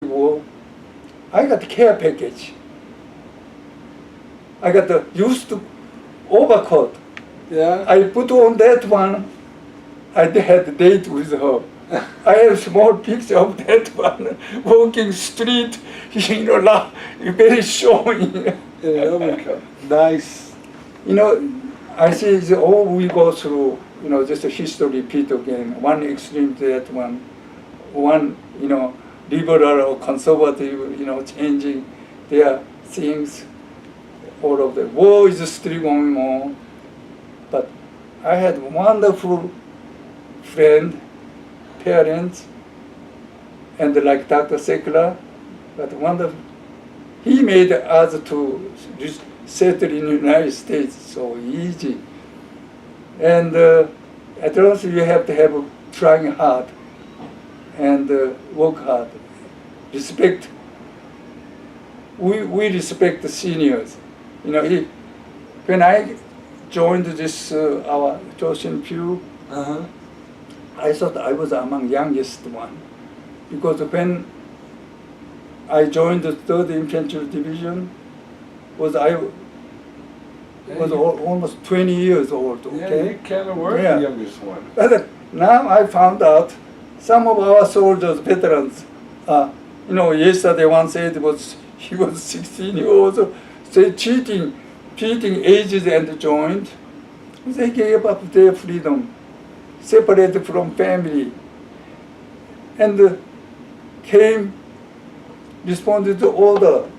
war, I got care package. I got the used overcoat. Yeah. I put on that one. I had a date with her. I have small picture of that one walking street, very showing. In an overcoat. Nice. I see it's all we go through, just a history repeat again. One extreme to that one. One, liberal or conservative, changing their things. All of the war is still going on. But I had wonderful friend, parents, and like Dr. Sekla, but wonderful. He made us to settle in the United States so easy. And at last you have to have trying hard and work hard. Respect. We respect the seniors. When I joined this our Chosin Few, I thought I was among youngest one, because when I joined the 3rd Infantry Division, I was almost 20 years old. Okay? Yeah, you kind of were the youngest one. But now I found out some of our soldiers, veterans, yesterday one said he was 16 years old, so cheating ages and joined. They gave up their freedom, separated from family, and responded to order.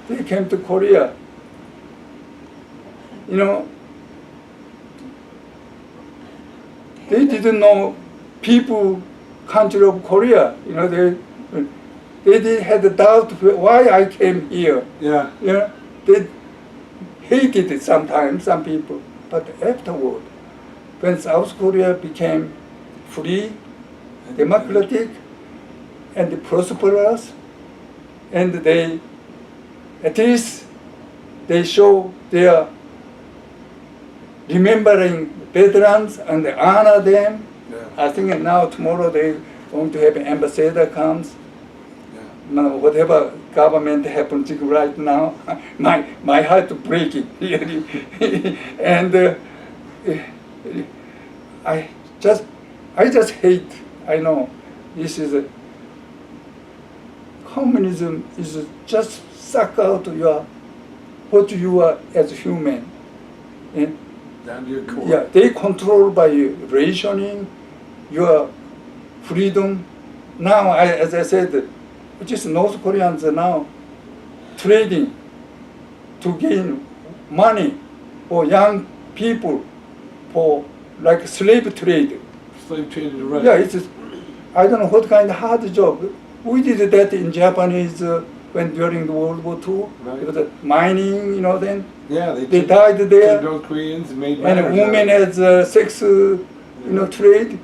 They came to Korea. They didn't know people, country of Korea. They had a doubt why I came here. Yeah. They hated it sometimes, some people. But afterward, when South Korea became free, democratic, and prosperous, and at least they show their remembering veterans and honor them. Yeah. I think now tomorrow they're going to have an ambassador comes. Yeah. Now whatever government happens right now, my heart breaking really. And I just hate. I know this is communism is just suck out what you are as human. Down to your core. Yeah, they control by rationing your freedom. Now, as I said, just North Koreans are now trading to gain money for young people for like slave trade. Slave trade is right. Yeah, I don't know what kind of hard job. We did that in Japanese when during the World War II. Right. It was mining, then. Yeah, They died there. North Koreans and made And women as sex, trade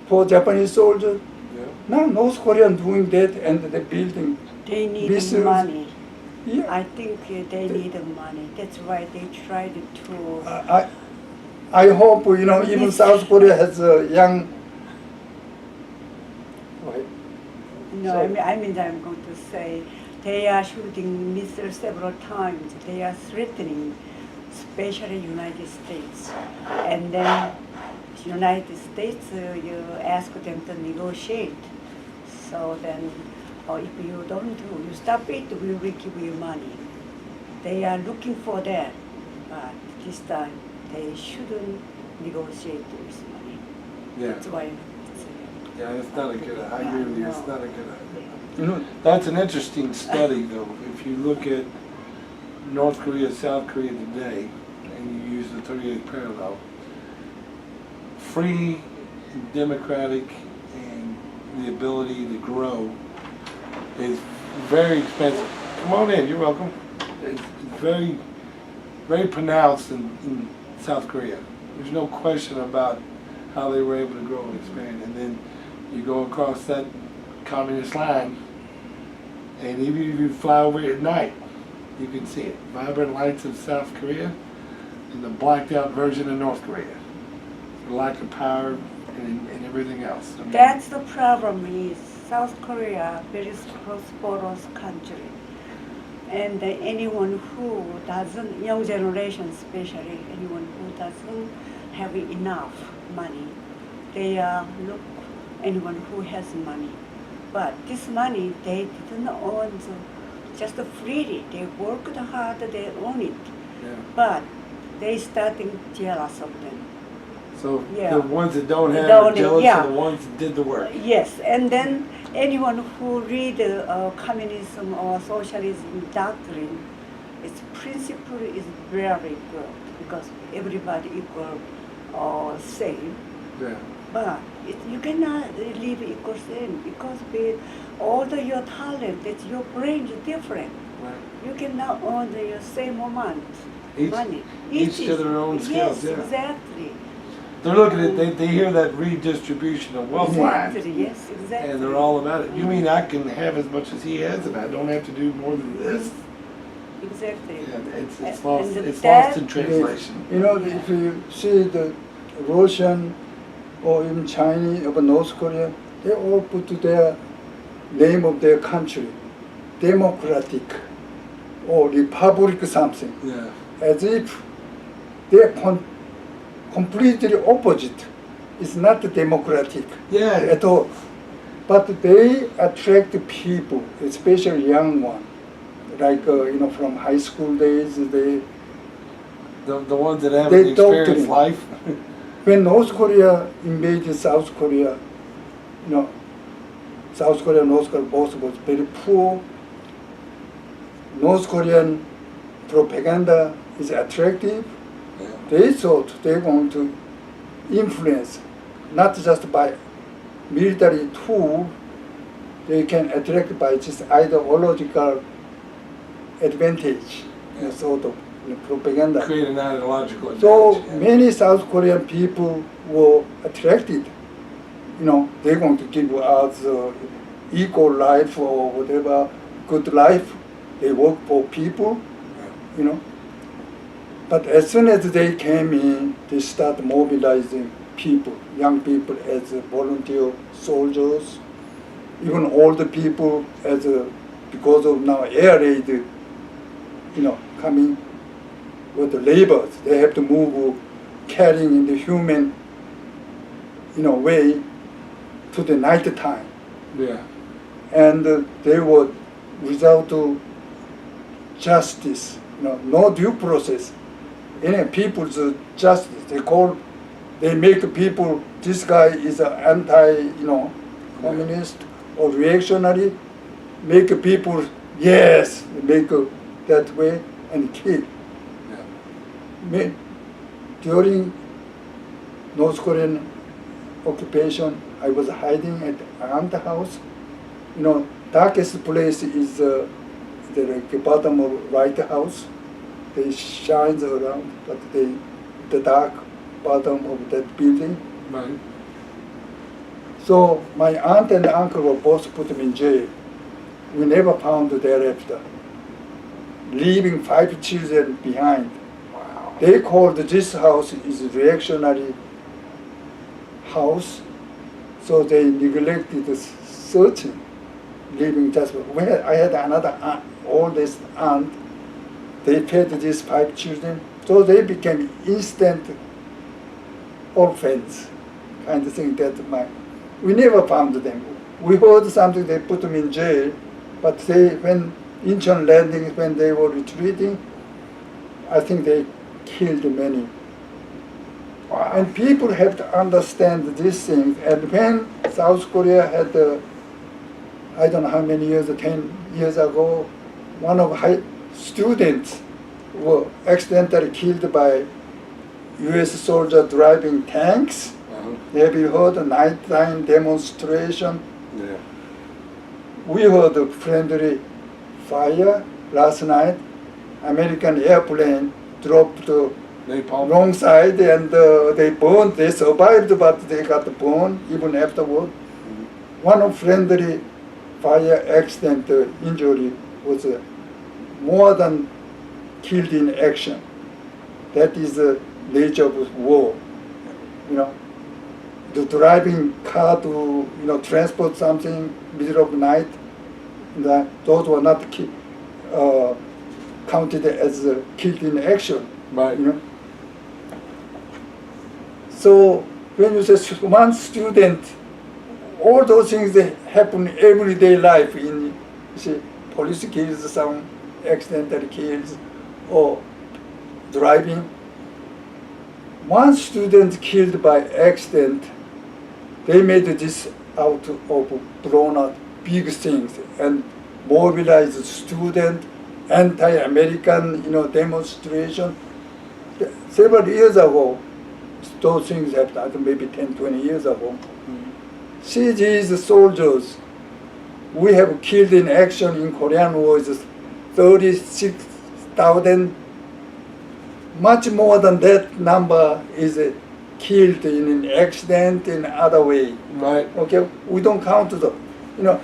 for Japanese soldiers. Yeah. Now North Korean doing that and they're building. They need business. money. Yeah. I think they need money. That's why they tried to. I hope even South Korea has a young. Right. No, I mean I'm going to say they are shooting missiles several times. They are threatening, especially United States, and then United States you ask them to negotiate. So then, if you don't do, you stop it, we will give you money. They are looking for that, but this time they shouldn't negotiate with money. Yeah. That's why. Yeah, it's not a good idea. I agree with you. It's not a good idea. You That's an interesting study, though. If you look at North Korea, South Korea today, and you use the 38th parallel, free, democratic, and the ability to grow is very expensive. Come on in, you're welcome. It's very, very pronounced in South Korea. There's no question about how they were able to grow and expand. And then you go across that communist line, and even if you fly over it at night, you can see it. Vibrant lights of South Korea and the blacked out version of North Korea. The lack of power and everything else. That's the problem is South Korea, very prosperous country. And anyone who doesn't, young generation especially, anyone who doesn't have enough money, they look anyone who has money. But this money they didn't own just freely. They worked hard, they own it. Yeah. But they starting jealous of them. So Yeah. the ones that don't have Don't, are jealous yeah. of the ones that did the work. Yes, and then anyone who read communism or socialism doctrine, its principle is very good because everybody equal or same. Yeah. But you cannot live equal same because all your talent, that your brain is different. Right. You cannot earn the same amount money. Each to their own skills. Yes, Yeah. exactly. They're looking at they hear that redistribution of wealth line, Exactly. Yes, exactly. and they're all about it. You mean I can have as much as he has, and I don't have to do more than this? Exactly. Yeah, it's And lost. the It's dad- lost in translation. You know, Yeah. if you see the Russian or even Chinese or North Korea, they all put their name of their country, democratic or republic something, Yeah. as if they're completely opposite. It's not democratic Yeah. at all. But they attract people, especially young one, like from high school days. The ones that haven't They experienced doctrine. life. When North Korea invaded South Korea, South Korea and North Korea both was very poor. North Korean propaganda is attractive. Yeah. They thought they're going to influence, not just by military tool, they can attract by just ideological advantage, Yeah. sort of propaganda. Create an ideological advantage. So yeah. many South Korean people were attracted. They're going to give us equal life or whatever, good life. They work for people, But as soon as they came in, they start mobilizing people, young people as volunteer soldiers, even older people as because of now air raid, coming with the laborers. They have to move carrying in the human, way to the night time. Yeah. And they were without justice, no due process. Any people's justice. They make people, this guy is an anti, communist or reactionary, make people, yes, make that way and kill. Yeah. During North Korean occupation, I was hiding at aunt's house. Darkest place is the bottom of White House. They shines around, but the dark bottom of that building. Right. So my aunt and uncle were both put in jail. We never found thereafter, leaving 5 children behind. Wow. They called this house is reactionary house, so they neglected the searching, leaving just. I had another aunt, oldest aunt. They fed these 5 children, so they became instant orphans, kind of thing. We never found them. We heard something. They put them in jail, but when Incheon landing, when they were retreating, I think they killed many. Wow. And people have to understand these things. And when South Korea had, I don't know how many years, 10 years ago, one of students were accidentally killed by U.S. soldiers driving tanks. Have you heard a nighttime demonstration? Yeah. We heard a friendly fire last night. American airplane dropped Napalm. wrong side and they burned. They survived, but they got burned even afterward. One friendly fire accident injury was more than killed in action. That is the nature of war, the driving car to transport something middle of night, that those were not counted as killed in action. Right. So when you say one student, all those things that happen everyday life in, you see, police kills some, accidental kills, or driving. One student killed by accident, they made this out of blown out big things and mobilized student, anti-American, demonstration. Several years ago, those things happened, I think maybe 10, 20 years ago. See these soldiers, we have killed in action in Korean War is 36,000. Much more than that number is killed in an accident in other way. Right. Okay, we don't count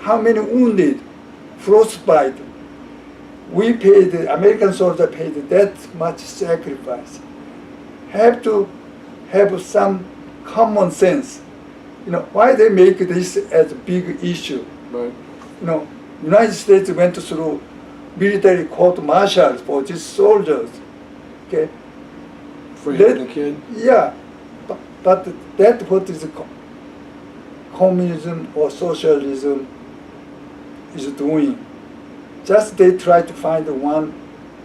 how many wounded, frostbite. We paid, American soldier paid that much sacrifice. Have to have some common sense. Why they make this as a big issue? Right. United States went through military court martials for these soldiers. Okay. For hitting the kid. Yeah, but that what is communism or socialism is doing. Just they try to find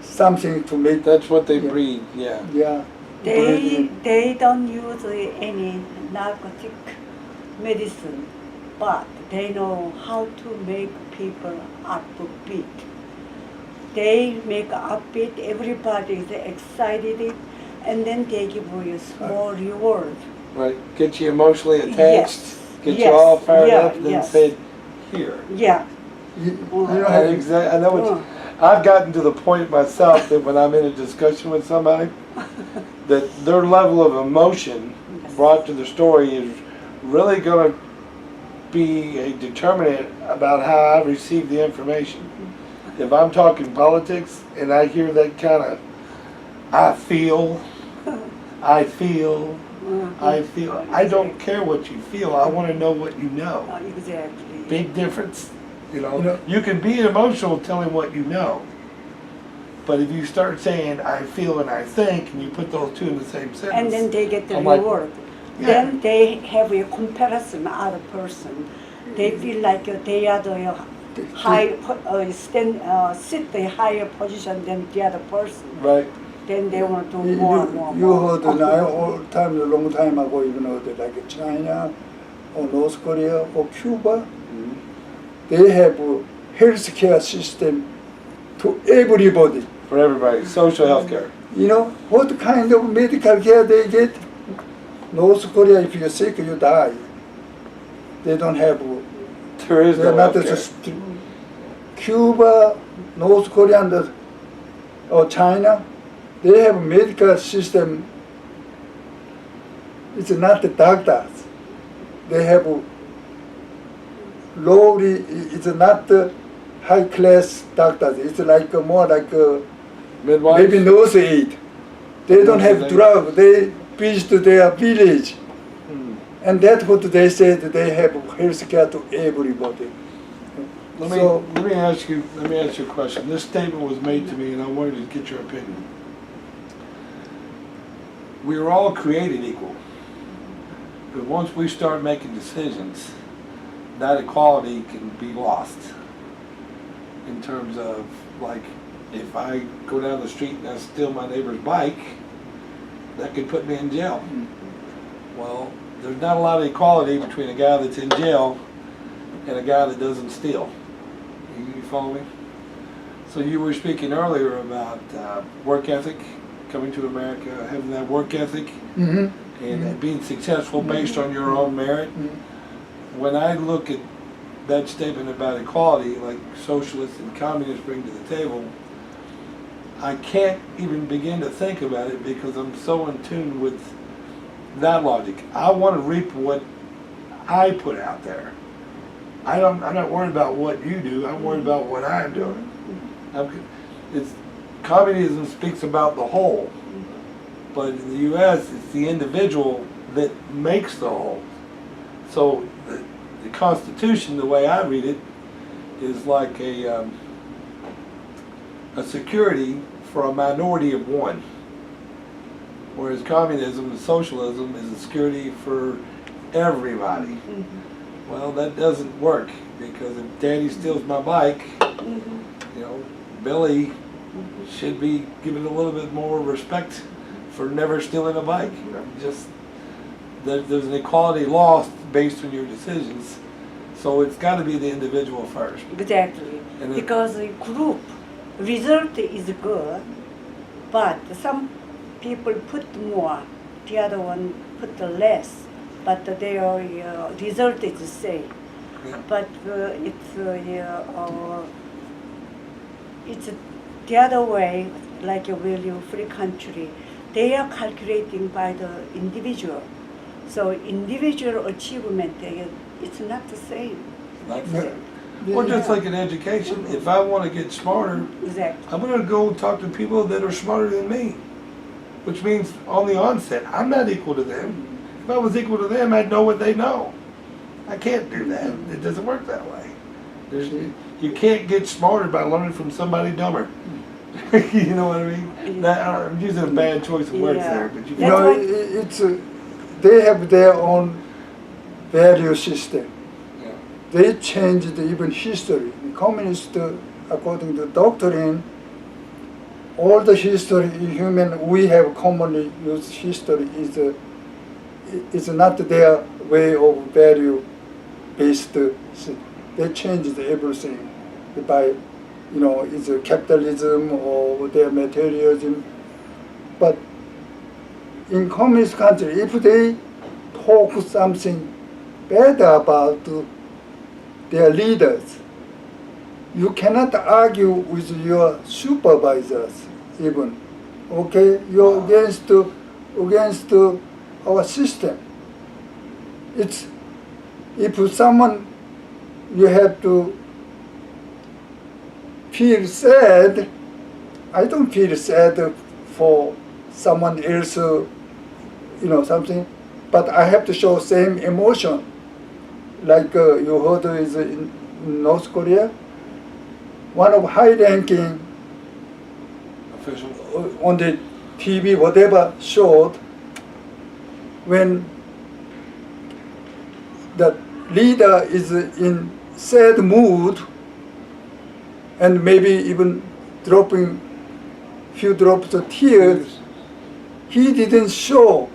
something to make. That's what they breed. Yeah. Yeah. They don't use any narcotic medicine, but they know how to make people upbeat. They make upbeat, everybody is excited, and then they give you a small reward. Right. Get you emotionally attached. Yes. Get Yes. you all fired Yeah, up, then yes. say, here. Yeah. I know what I've gotten to the point myself that when I'm in a discussion with somebody, that their level of emotion brought to the story is really going to be a determinant about how I receive the information. If I'm talking politics and I hear that kind of, I feel, I don't care what you feel. I want to know what you know. Exactly. Big difference. You can be emotional telling what you know. But if you start saying, I feel and I think, and you put those two in the same sentence. And then they get the I'm like, reward. yeah. Then they have a comparison other person. They feel like they are the sit the higher position than the other person. Right. Then they want to do more and more. You heard all time, a long time ago, that like China or North Korea or Cuba, they have a healthcare system to everybody. For everybody, social health care. What kind of medical care they get? North Korea, if you're sick, you die. They don't have. There is no health care. Cuba, North Korea, or China, they have a medical system. It's not the doctors. They have lowly. It's not the high class doctors. It's like more like Midwives? maybe nurse aid. They don't have drug. They visit their village, and that's what they said. They have health care to everybody. Let me ask you a question. This statement was made to me, and I wanted to get your opinion. We are all created equal, but once we start making decisions, that equality can be lost. In terms of, like, if I go down the street and I steal my neighbor's bike, that could put me in jail. Well, there's not a lot of equality between a guy that's in jail and a guy that doesn't steal. You follow me? So you were speaking earlier about work ethic, coming to America, having that work ethic, and being successful based on your own merit. When I look at that statement about equality, like socialists and communists bring to the table, I can't even begin to think about it because I'm so in tune with that logic. I want to reap what I put out there. I'm not worried about what you do. I'm worried about what I'm doing. Communism speaks about the whole, but in the U.S. it's the individual that makes the whole. So the Constitution, the way I read it, is like a security for a minority of one. Whereas communism and socialism is a security for everybody. Mm-hmm. Well, that doesn't work, because if Daddy steals my bike, Mm-hmm. you know, Billy should be given a little bit more respect for never stealing a bike. Just there's an equality lost based on your decisions, so it's got to be the individual first. Exactly. And then- Because the group result is good, but some people put more, the other one put less, but their result is the same. Yeah. But it's the other way, like a really free country. They are calculating by the individual. So individual achievement, it's not the same. Like Yeah. that. Or just like in education, if I want to get smarter, Exactly. I'm going to go talk to people that are smarter than me. Which means on the onset, I'm not equal to them. If I was equal to them, I'd know what they know. I can't do that. It doesn't work that way. You can't get smarter by learning from somebody dumber. You know what I mean? That, I'm using a bad choice of words Yeah. there, but you You know, it's they have their own value system. Yeah. They changed even history. The communist, according to doctrine, all the history in human we have commonly used history is not their way of value based. They changed everything by, you know, it's a capitalism or their materialism. But in communist country, if they talk something bad about their leaders, you cannot argue with your supervisors even. Okay, you're against our system. It's if someone you have to feel sad. I don't feel sad for someone else, you know, something, but I have to show same emotion. Like you heard is in North Korea, one of high-ranking Official. on the TV, whatever showed, when the leader is in sad mood and maybe even dropping few drops of tears, he didn't show,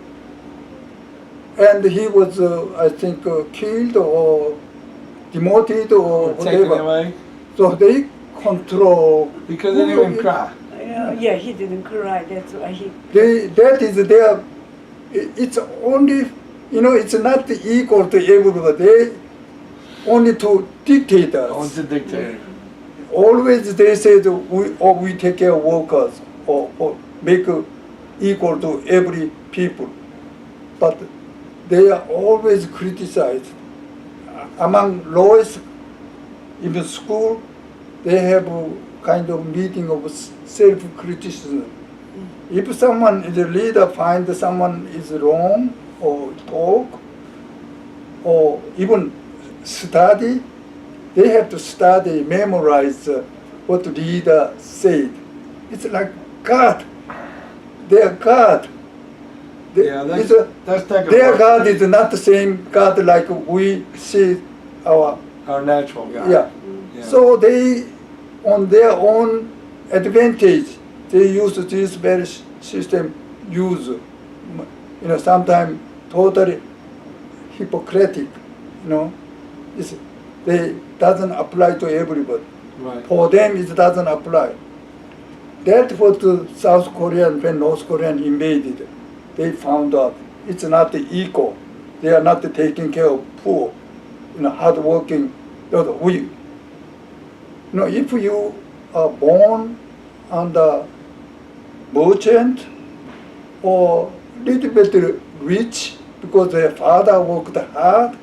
and he was I think killed or demoted or Taken whatever. away So they control. because they didn't even cry. Yeah, he didn't cry. That's why he. That is their. It's only, you know, it's not equal to everybody. They only to dictators. Oh, it's a dictator. Always they say that we take care of workers or make equal to every people, but they are always criticized. Among lowest, even school, they have a kind of meeting of self-criticism. If someone is a leader finds someone is wrong or talk or even study, they have to study, memorize what the leader said. It's like God. They are God. Yeah, that's taking Their God is not the same God like we see our. our natural God. Yeah. Yeah. So they, on their own advantage, they use this very system. Use, you know, sometimes totally hypocritic. You know, they doesn't apply to everybody. Right. For them, it doesn't apply. That's what South Korean, when North Korean invaded, they found out it's not equal. They are not taking care of poor, you know, hardworking. You know, if you are born under merchant or little bit rich because their father worked hard,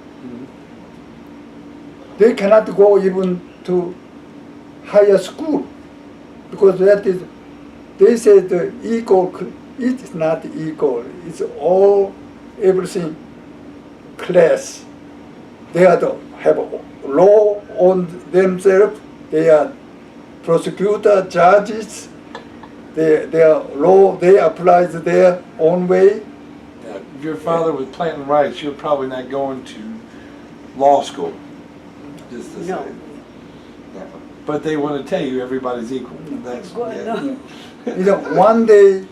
they cannot go even to higher school because that is, they say the equal, it's not equal, it's all, everything class. they are have law on themselves. They are prosecutor, judges. Their law, they apply their own way. Yeah, if your father was planting rights, you're probably not going to law school. Just to No. say. Yeah. But they want to tell you everybody's equal. That's No. You know, one day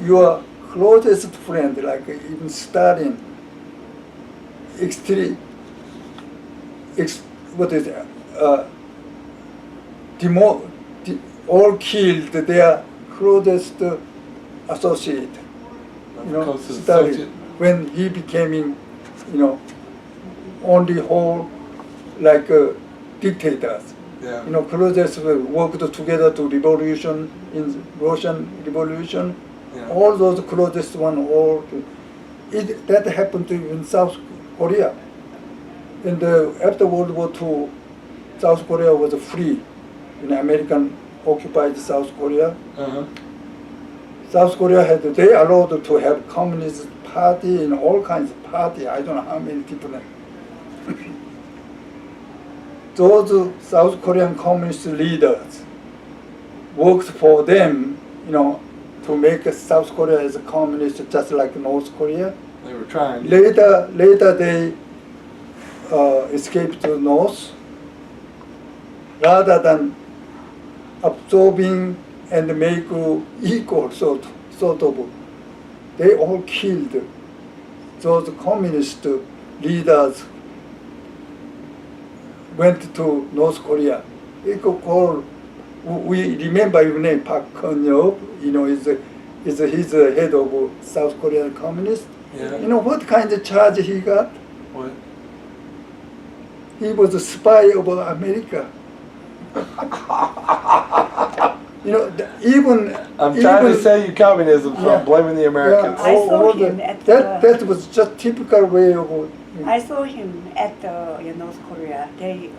your closest friend, like even Stalin, what is it? All killed their closest associate. You know, Closest Stalin, associate. when he became, only whole like dictators. Yeah. You know, closest worked together to revolution in Russian Revolution. Yeah. All those closest one, that happened in South Korea. And after World War II, South Korea was free. In American occupied South Korea. Uh-huh. South Korea they allowed to have communist party and all kinds of party. I don't know how many different. Those South Korean communist leaders worked for them, to make South Korea as a communist, just like North Korea. They were trying. Later they escaped to North, rather than absorbing and make equal sort of. They all killed those communist leaders. Went to North Korea. We remember his name, Park Kun-yeop. Is he's the head of South Korean Communist. Yeah. You know what kind of charge he got? What? He was a spy of America. Even I'm trying to sell you communism, so Yeah. I'm blaming the Americans. I saw him at that was just typical way of. I saw him at North Korea. They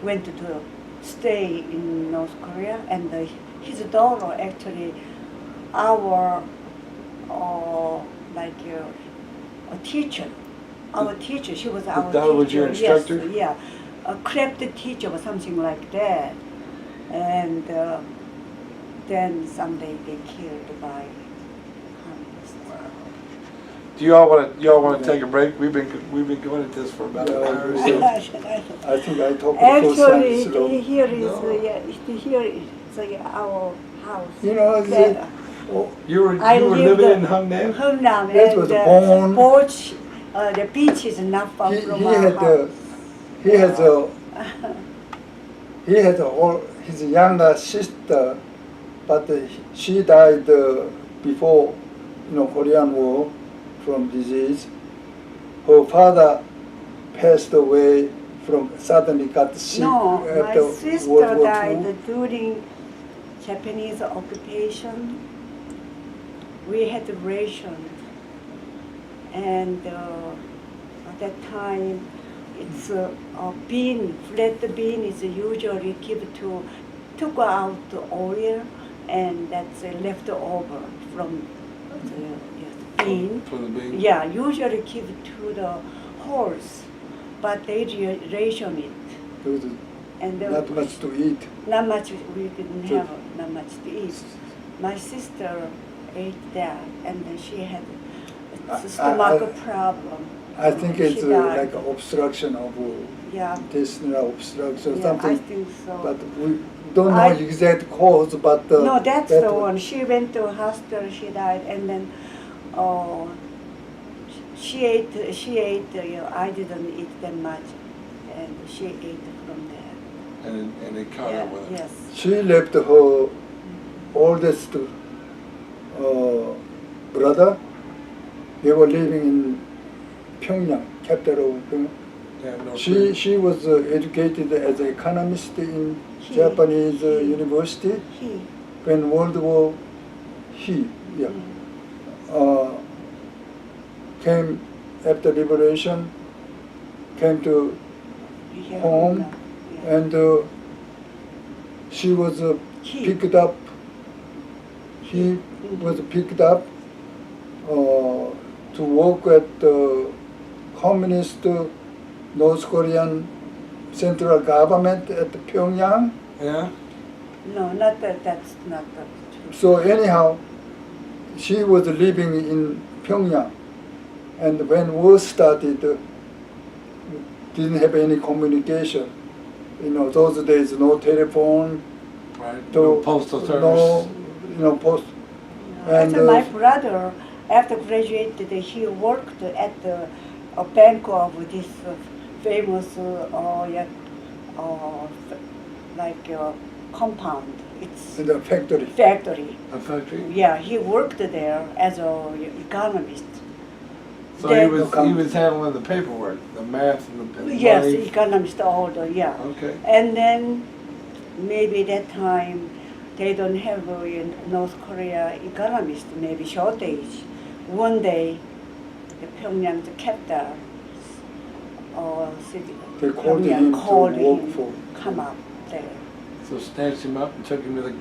went to stay in North Korea, and his daughter actually, our a teacher. Our teacher, she was our daughter teacher. was your instructor? Yes, yeah, a craft teacher or something like that. And then someday they killed by communists. Do y'all want to take a break? We've been going at this for about an hour or so. I think I talked Actually, slow. here is our house. Better. You were I lived living in Hamhung? Hamhung, That was and born- porch, the beach is not far from our house. He had his younger sister, but she died before Korean War from disease. Her father passed away suddenly got sick No, my after sister World War died II. during Japanese occupation. We had ration, and at that time, it's a bean, flat bean is usually took out the oil, and that's left over from the bean. From the bean? Yeah, usually give to the horse, but they ration it. There was And not much to eat. not much, we didn't have not much to eat. My sister ate that, and then she had a stomach problem. I think it's She died. like an obstruction of Yeah, intestinal obstruction or yeah, something. I think so. But we don't know I- exact cause. But No, that's that the was- one. She went to hospital, she died, and then she ate, I didn't eat that much, and she ate from there. And it caught Yeah, up with it. yes. She left her oldest brother. They were living in Pyongyang, capital of Pyongyang. Yeah, no She was educated as an economist in He- Japanese he- university. He, When World War, came after liberation, came to he home, yeah. and she was He. picked up. He was picked up to work at the communist North Korean central government at Pyongyang. Yeah? No, not that. That's not that. So anyhow, she was living in Pyongyang, and when war started, didn't have any communication. You know, those days no telephone, Right. No postal service. no, you know, post. And Actually, my brother, after graduated, he worked at the bank of this famous, like compound. It's in the factory. factory. A factory? Yeah, he worked there as an economist. So Then- he was handling the paperwork, the math and the Yes, money. economist, all the, yeah. Okay. And then maybe that time they don't have in North Korea economist, maybe shortage. One day, the Pyongyang, the capital, city, They called Pyongyang him to called work him, for. come up there. So snatched him up and took him to the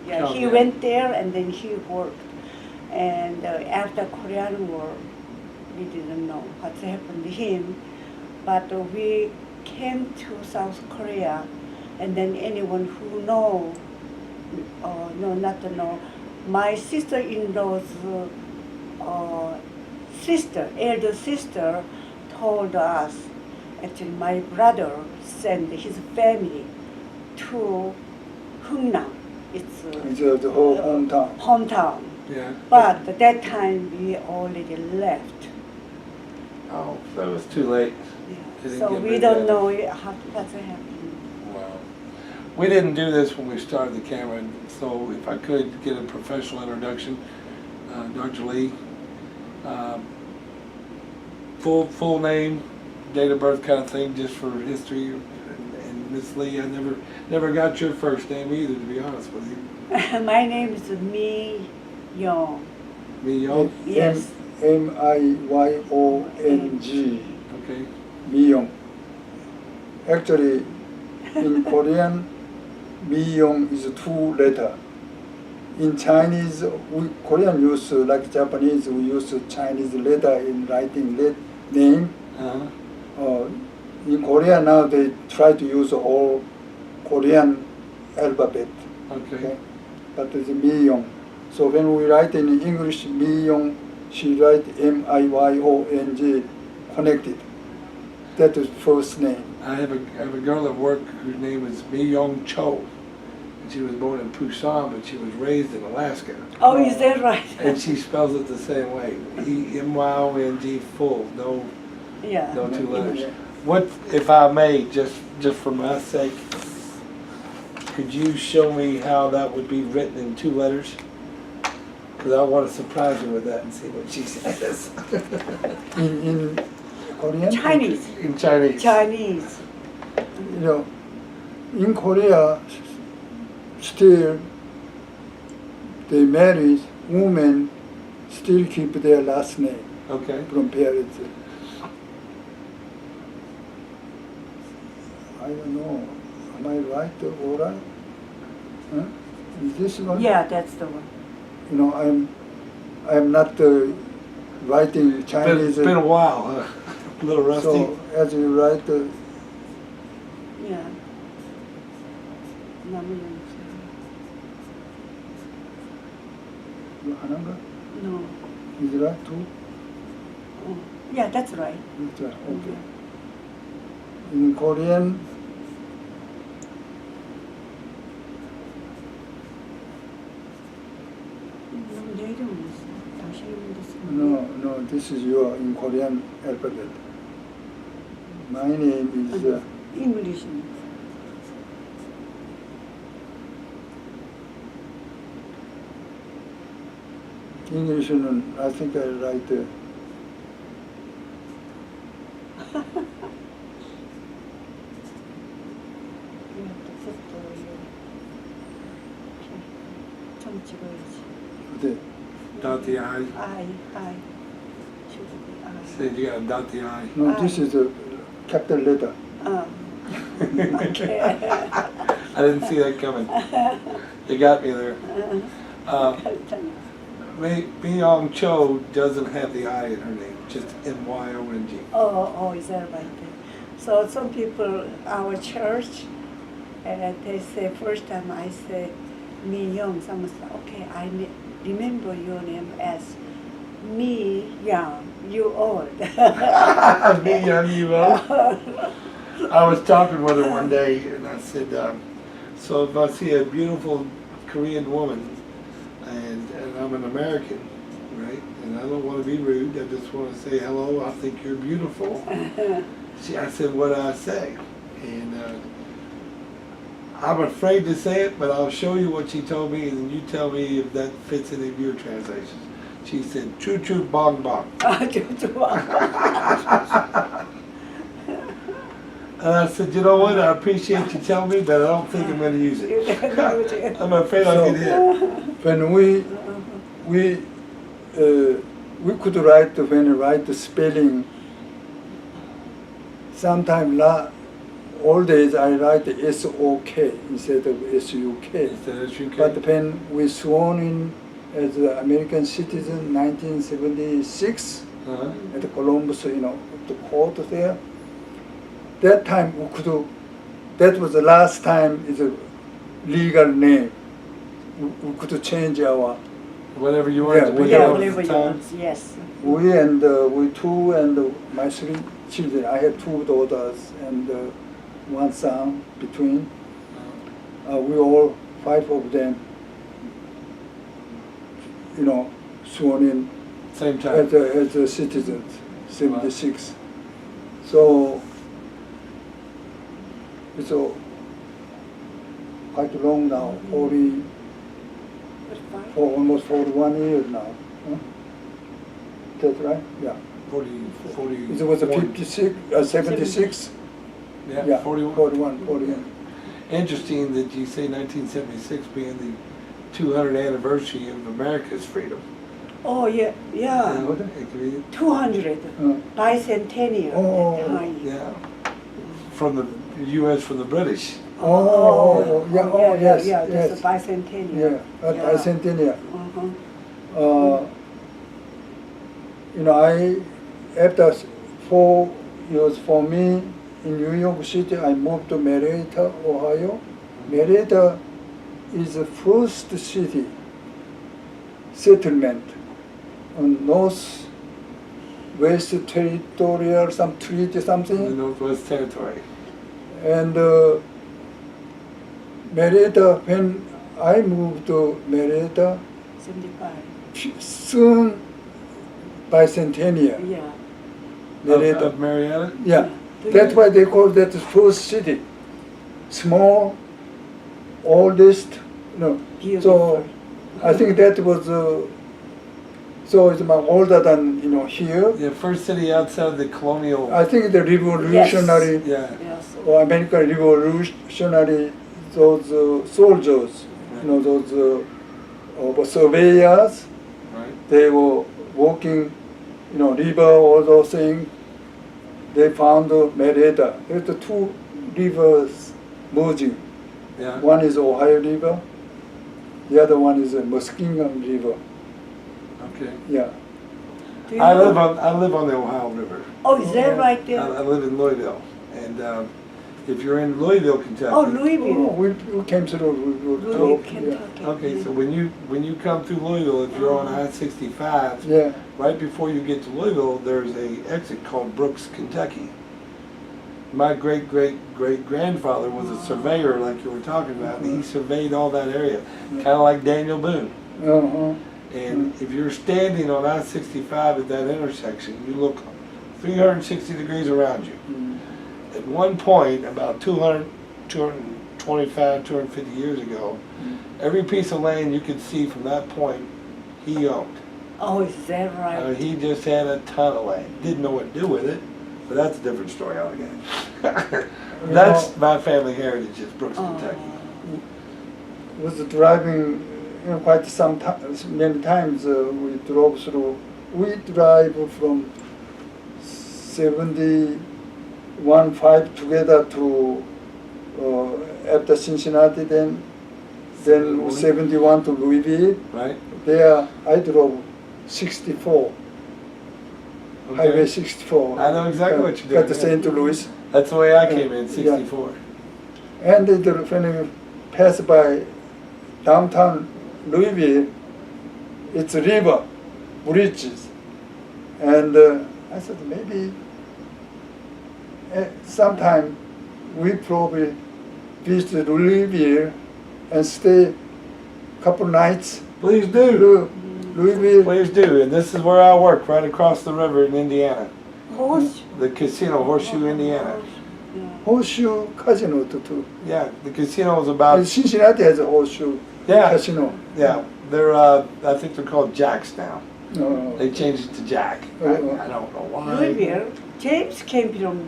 Yeah, he Pyongyang. went there and then he worked. And after Korean War, we didn't know what happened to him. But we came to South Korea, and then anyone who know, no, not to know, my sister-in-law's elder sister, told us. Actually, my brother sent his family to Hungnam. It's It's the whole hometown. hometown. Yeah. But at that time, we already left. Oh, that was too late. Yeah. Didn't So get we rid don't of know what's happening. Wow. We didn't do this when we started the camera, so if I could get a professional introduction, Dr. Lee, full name, date of birth kind of thing, just for history. And Miss Lee, I never got your first name either, to be honest with you. My name is Mi Yong. Me, Young? Yes. Miyong. Okay. Miyong. Actually, in Korean, Miyong is 2 letters. In Chinese, Korean use, like Japanese, we use Chinese letter in writing name. Uh-huh. In Korea now, they try to use all Korean alphabet. Okay. But it's Miyong. So when we write in English, Miyong, she write Miyong connected. That is first name. I have a girl at work whose name is Mi Young Cho. And she was born in Busan, but she was raised in Alaska. Oh, is that right? And she spells it the same way. Myong, full, no Yeah. no 2 letters. What, if I may, just for my sake, could you show me how that would be written in 2 letters? Because I want to surprise her with that and see what she says. In Korean? Chinese. In Chinese. Chinese. You know, in Korea, still, they marry, women still keep their last name Okay. from parents. I don't know, am I right or right? Huh? Is this one? Yeah, that's the one. You know, I'm not writing Chinese. It's been a while, huh? A little rusty. So as you write, Yeah. 남은 하나인가? No. Is it right too? Yeah, that's right. That's right. Okay. In Korean, 내 이름은 있어. 당신 이름도 쓰고. no, this is your in Korean alphabet. My name is English. English는 I think I write. 좀 찍어야지. 네. Dot the I. I. Said you gotta dot the I. No, this is a capital letter. Okay. I didn't see that coming. You got me there. Mi-Young Cho doesn't have the I in her name, just M-Y-O-N-G. Oh, is that right? So some people, our church, they say first time I say me young, someone said, okay, remember your name as me young, you old. Me young, you old. I was talking with her one day, and I said, so if I see a beautiful Korean woman, and I'm an American, right, and I don't want to be rude, I just want to say hello, I think you're beautiful. I said, what do I say? And I'm afraid to say it, but I'll show you what she told me, and then you tell me if that fits any of your translations. She said, choo choo bong bong. And I said, you know what, I appreciate you telling me, but I don't think I'm going to use it. I'm afraid I'll get hit. When we could write, when we write the spelling, sometimes all days I write S-O-K instead of S-U-K. Instead of SUK? But when we sworn in as an American citizen 1976 at the Columbus, the court there, that time we could, that was the last time is a legal name. We could change our, Whatever you wanted to be Yeah, at whatever the you time. want, yes. we two and my three children. I have two daughters and one son between. We all, five of them, sworn in Same time. as a citizens, 76. So it's quite long now, 40, for almost 41 years now. Huh? That's right? Yeah. 40. It was a 56, 76? Yeah, 41. 41. Interesting that you say 1976 being the 200th anniversary of America's freedom. Oh, yeah. It could be- 200, bicentennial Oh. at that time. Yeah. From the U.S. from the British. Yes, Yeah, yes. that's a bicentennial. Yeah, bicentennial. Uh-huh. After 4 years for me in New York City, I moved to Marietta, Ohio. Marietta is the first city settlement on Northwest Territorial, some treaty, In the something. Northwest Territory. And Marietta, when I moved to Marietta, 75. soon bicentennial. Yeah. Marietta. Of Marietta? Yeah, that's why they call that the first city. Small, oldest, Beautiful. So I think that was, so it's much older than, here. The first city outside the colonial. I think the revolutionary, Yeah. Yes. or American revolutionary, those soldiers, those surveyors, Right. they were walking, river, all those things. They found Marietta. There's the two rivers merging. Yeah. One is Ohio River, the other one is the Muskingum River. Okay. Yeah. Do you I know- live on the Ohio River. Oh, is that right I there? live in Louisville, and if you're in Louisville, Kentucky. Oh, Louisville. We came through. Louisville, Yeah. Kentucky. Okay, so when you come through Louisville, if you're on I-65, Yeah. right before you get to Louisville, there's a exit called Brooks, Kentucky. My great-great-great-grandfather was a surveyor, like you were talking about, and he surveyed all that area, kind of like Daniel Boone. Uh-huh. And if you're standing on I-65 at that intersection, you look 360 degrees around you. At one point, about 225, 250 years ago, every piece of land you could see from that point, he owned. Oh, is that right? He just had a ton of land. Didn't know what to do with it, but that's a different story altogether. That's my family heritage, is Brooks, Kentucky. Was driving, quite many times we drove through. We drive from 71.5 together to after Cincinnati, then 71 to Louisville. Right? There I drove 64. Okay. Highway 64. I know exactly what you're doing, Got to yeah. St. Louis. That's the way I came in, Yeah. 64. And when you pass by downtown Louisville, it's a river, bridges. And I said, maybe sometime we probably visit Louisville and stay a couple nights. Please do. Louisville. Please do. And this is where I work, right across the river in Indiana. Horse. The casino, Horseshoe, Indiana. Yeah. Horseshoe Casino too. Yeah, the casino is about. Cincinnati has a horseshoe Yeah, casino. yeah. They're, I think they're called Jacks now. No. They changed it to Jack. I don't know why. Louisville. James came from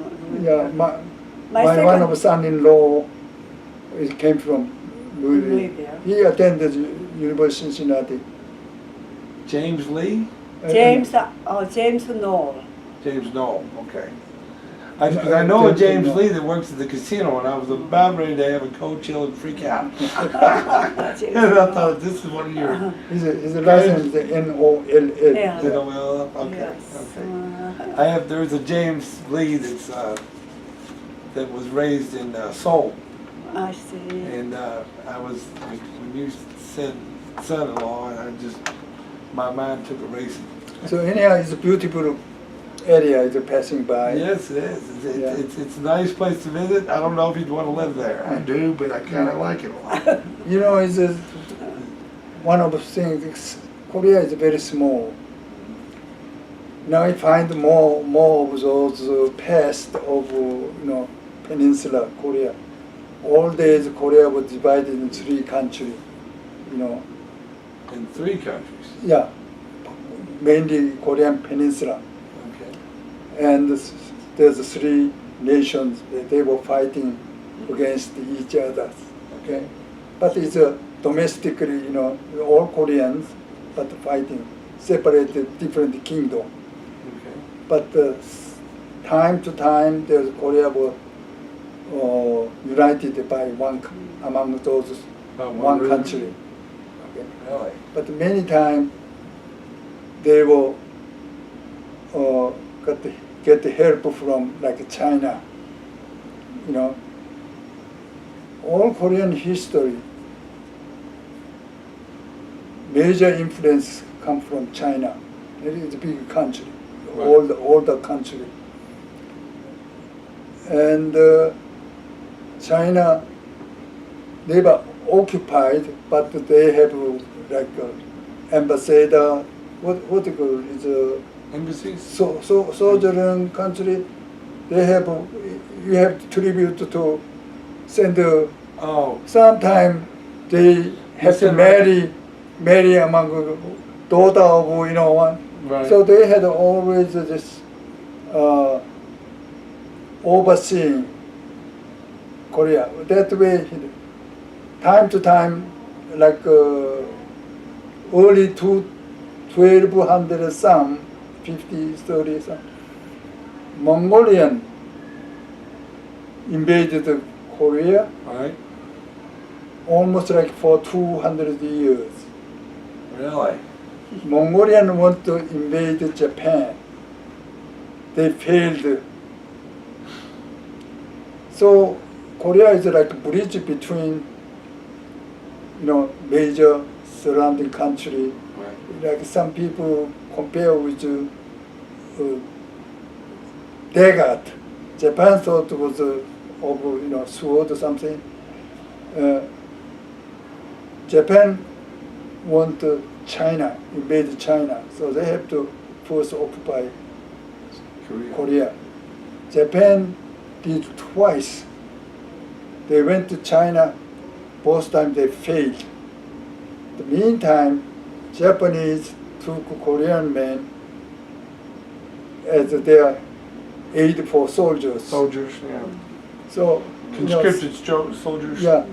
Yeah, Louisville. my My one second- of son-in-law came from Louisville. Louisville. He attended University of Cincinnati. James Lee? James Knoll. James Knoll, okay. I know a James Lee that works at the casino, and I was about ready to have a cold chill and freak out. James And I Knoll. thought, this is one of your. His license is N-O-L-L. Yeah. Well, okay, Yes. okay. There's a James Lee that was raised in Seoul, I see. and when you said son-in-law, and my mind took a racing. So anyhow, it's a beautiful area. It's passing by. Yes, it is. Yeah. It's a nice place to visit. I don't know if you'd want to live there. I do, but I kind of like it a lot. You know, it's one of the things. Korea is very small. Now I find more of those past of peninsula Korea. All days Korea was divided in 3 countries. In 3 countries. Yeah, mainly Korean peninsula. Okay. And there's 3 nations that they were fighting against each other. Okay, but it's domestically, all Koreans, but fighting separated different kingdom. Okay. But time to time, there's Korea were united by among those one region? country. Okay. Really? But many times they will get the help from like China. All Korean history, major influence come from China. It is a big country, Right. older country. And China never occupied, but they have like ambassador. What you call it? Is Embassies? sojourn country. They have you have to tribute to send. Oh, Sometime they have to said marry among daughter of one. right. So they had always this overseeing Korea. That way, time to time, like early 1200 some, 50, 30 some, Mongolian invaded Korea All right. almost like for 200 years. Really? Mongolian want to invade Japan. They failed. So Korea is like a bridge between, major surrounding country. Right. Like some people compare with Dagat. Japan thought it was of sword or something. Japan want China, invade China, so they have to first occupy Korea. Japan did twice. They went to China, both times they failed. The meantime, Japanese took Korean men as their aid for soldiers. Soldiers, yeah. So, Conscripted soldiers. yeah.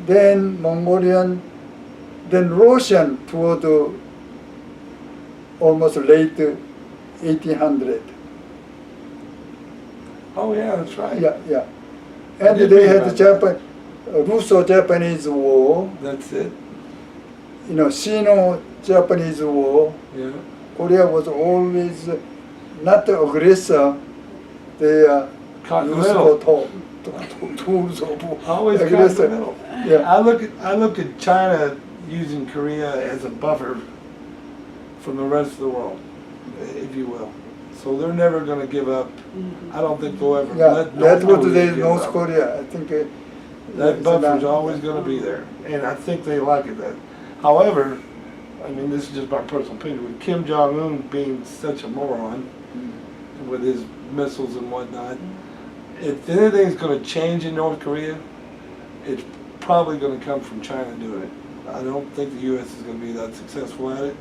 Then Mongolian, then Russian toward almost late 1800. Oh, yeah, that's right. Yeah. I And did they read had about the Russo-Japanese War, That's it. Sino-Japanese War. Yeah. Korea was always not the aggressor. They Caught in the useful middle. tools of Always caught in the aggression. middle. Yeah. I look at China using Korea as a buffer from the rest of the world, if you will. So they're never going to give up. I don't think they'll ever Yeah, let that's North what Korea today is give North up. Korea. I think That it's buffer's not- always going to be there, and I think they like it. That, however, I mean, this is just my personal opinion. With Kim Jong Un being such a moron with his missiles and whatnot, if anything's going to change in North Korea, it's probably going to come from China doing it. I don't think the U.S. is going to be that successful at it.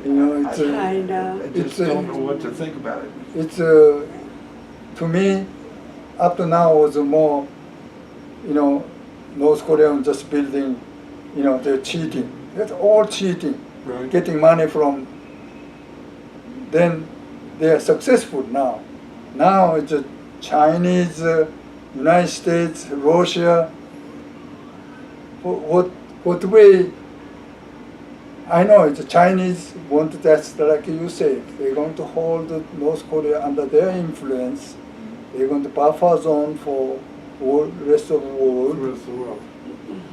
You know, it's China. I just It's a- don't know what to think about it. it's to me, up to now was more, you know, North Korean just building, you know, they're cheating. That's all cheating, Right. getting money from. Then they are successful now. Now it's a Chinese, United States, Russia. What way? I know it's the Chinese want that's like you said. They're going to hold North Korea under their influence. They're going to buffer zone for all rest of the The world. rest of the world.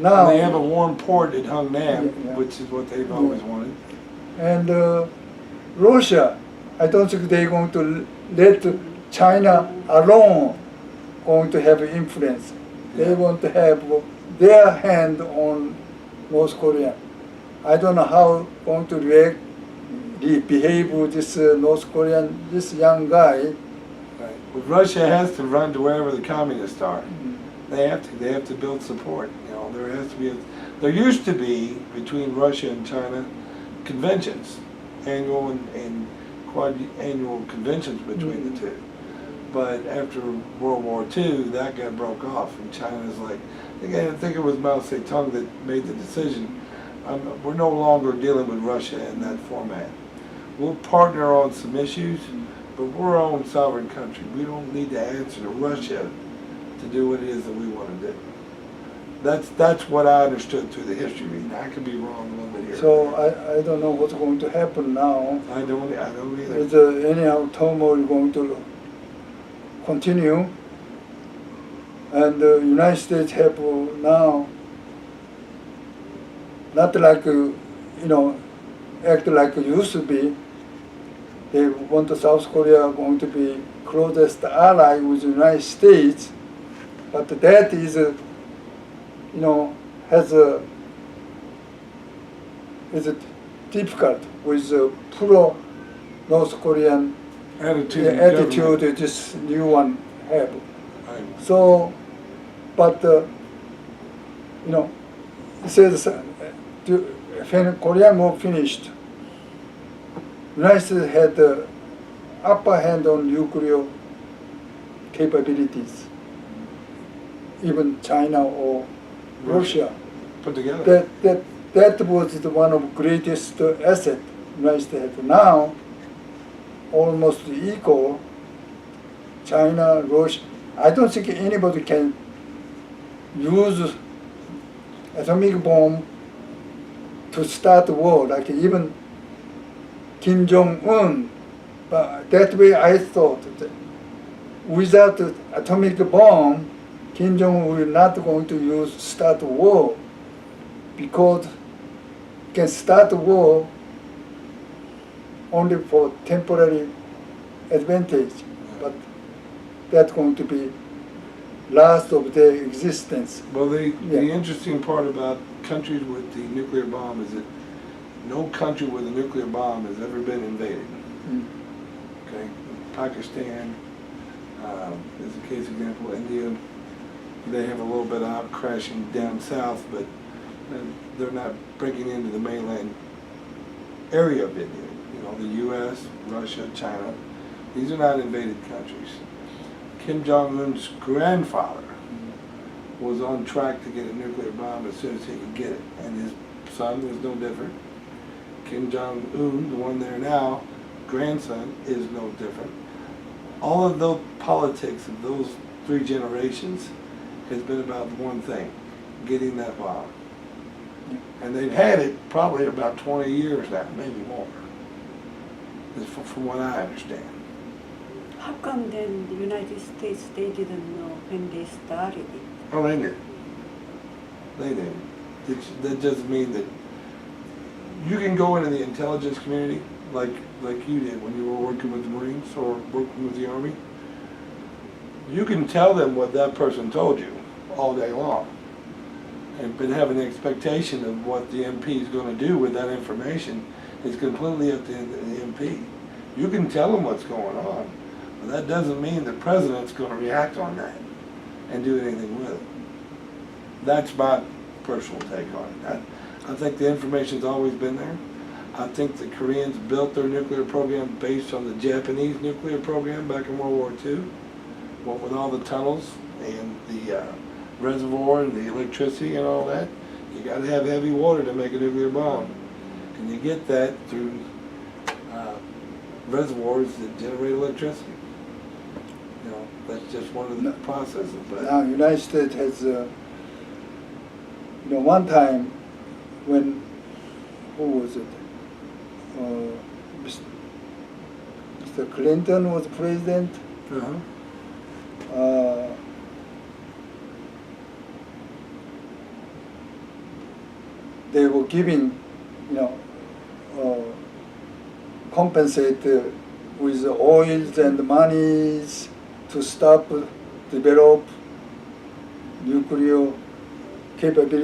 Now And they have a warm port at Hamhung, Yeah. which is what they've always wanted. and Russia, I don't think they're going to let China alone going to have influence. They Yeah. want to have their hand on North Korea. I don't know how going to react, behave with this North Korean, this young guy. Right. But Russia has to run to wherever the communists are. They have to build support. You know, there has to be there used to be between Russia and China conventions, annual and quad-annual conventions between the two. But after World War II, that got broke off, and China's like, I think it was Mao Zedong that made the decision. We're no longer dealing with Russia in that format. We'll partner on some issues, but we're our own sovereign country. We don't need to answer to Russia to do what it is that we want to do. That's what I understood through the history reading. I could be wrong a little bit here. So I don't know what's going to happen now. I don't either. Is anyhow turmoil going to continue? And the United States have now not like act like it used to be. They want the South Korea going to be closest ally with the United States, but that is is difficult with pro North Korean Attitude. in attitude government. this new one have. Right. So, but it says when Korean War finished, United States had the upper hand on nuclear capabilities. Even China or Russia. Put together. That was the one of the greatest asset United States had. Now, almost equal. China, Russia. I don't think anybody can use atomic bomb to start the war. Like even Kim Jong-un. But that way I thought that without the atomic bomb, Kim Jong-un will not going to start the war, because can start the war only for temporary advantage, but that's going to be last of their existence. Well, the Yeah. interesting part about countries with the nuclear bomb is that no country with a nuclear bomb has ever been invaded. Mm. Okay, Pakistan is a case example. India, they have a little bit of crashing down south, but they're not breaking into the mainland area of India. You know, the U.S., Russia, China, these are not invaded countries. Kim Jong-un's grandfather was on track to get a nuclear bomb as soon as he could get it, and his son was no different. Kim Jong-un, the one there now, grandson, is no different. All of the politics of those three generations has been about one thing: getting that bomb. And they've had it probably about 20 years now, maybe more, from what I understand. How come then the United States, they didn't know when they started it? Oh, they knew. They knew. That doesn't mean that you can go into the intelligence community like you did when you were working with the Marines or working with the Army. You can tell them what that person told you all day long, but having the expectation of what the MP is going to do with that information is completely up to the MP. You can tell them what's going on, but that doesn't mean the president's going to react on that and do anything with it. That's my personal take on it. I think the information's always been there. I think the Koreans built their nuclear program based on the Japanese nuclear program back in World War II. What with all the tunnels and the reservoir and the electricity and all that, you got to have heavy water to make a nuclear bomb. And you get that through reservoirs that generate electricity. You know, that's just one of the processes. But Now, United States has, one time when, who was it? Mr. Clinton was president. They were giving, compensate with oils and monies to stop, develop nuclear capability.